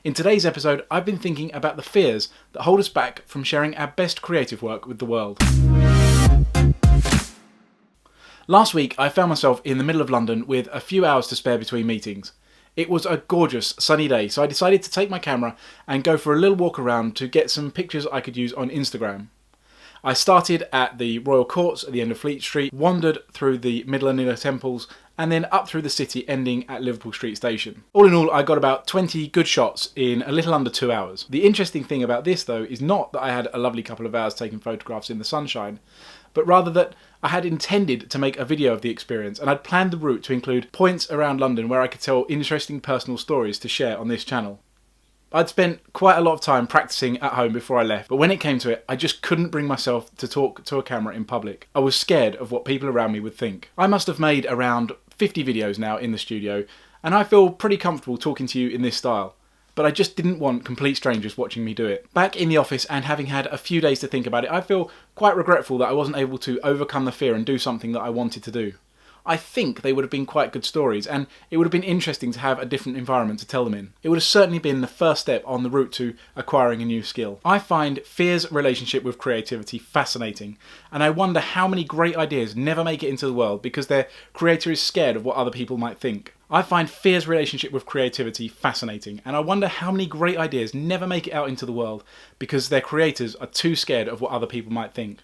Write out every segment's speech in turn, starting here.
In today's episode, I've been thinking about the fears that hold us back from sharing our best creative work with the world. Last week, I found myself in the middle of London with a few hours to spare between meetings. It was a gorgeous sunny day, so I decided to take my camera and go for a little walk around to get some pictures I could use on Instagram. I started at the Royal Courts at the end of Fleet Street, wandered through the Middle and Inner Temples, and then up through the city, ending at Liverpool Street Station. All in all, I got about 20 good shots in a little under 2 hours. The interesting thing about this, though, is not that I had a lovely couple of hours taking photographs in the sunshine, but rather that I had intended to make a video of the experience, and I'd planned the route to include points around London where I could tell interesting personal stories to share on this channel. I'd spent quite a lot of time practicing at home before I left, but when it came to it, I just couldn't bring myself to talk to a camera in public. I was scared of what people around me would think. I must have made around 50 videos now in the studio, and I feel pretty comfortable talking to you in this style. But I just didn't want complete strangers watching me do it. Back in the office and having had a few days to think about it, I feel quite regretful that I wasn't able to overcome the fear and do something that I wanted to do. I think they would have been quite good stories, and it would have been interesting to have a different environment to tell them in. It would have certainly been the first step on the route to acquiring a new skill. I find fear's relationship with creativity fascinating, and I wonder how many great ideas never make it into the world because their creator is scared of what other people might think. I find fear's relationship with creativity fascinating, and I wonder how many great ideas never make it out into the world because their creators are too scared of what other people might think.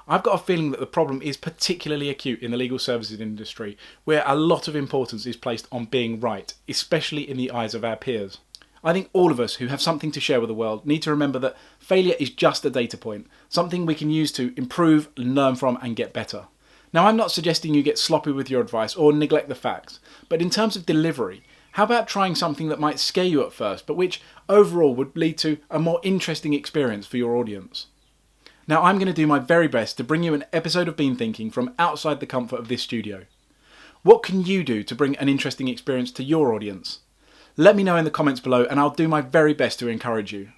I've got a feeling that the problem is particularly acute in the legal services industry, where a lot of importance is placed on being right, especially in the eyes of our peers. I think all of us who have something to share with the world need to remember that failure is just a data point, something we can use to improve, learn from and get better. Now, I'm not suggesting you get sloppy with your advice or neglect the facts, but in terms of delivery, how about trying something that might scare you at first, but which overall would lead to a more interesting experience for your audience? Now, I'm going to do my very best to bring you an episode of Bean Thinking from outside the comfort of this studio. What can you do to bring an interesting experience to your audience? Let me know in the comments below and I'll do my very best to encourage you.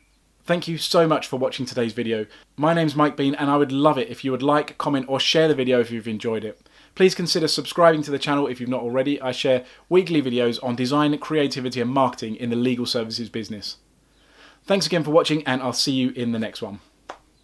Thank you so much for watching today's video. My name's Mike Bean and I would love it if you would like, comment or share the video if you've enjoyed it. Please consider subscribing to the channel if you've not already. I share weekly videos on design, creativity and marketing in the legal services business. Thanks again for watching and I'll see you in the next one.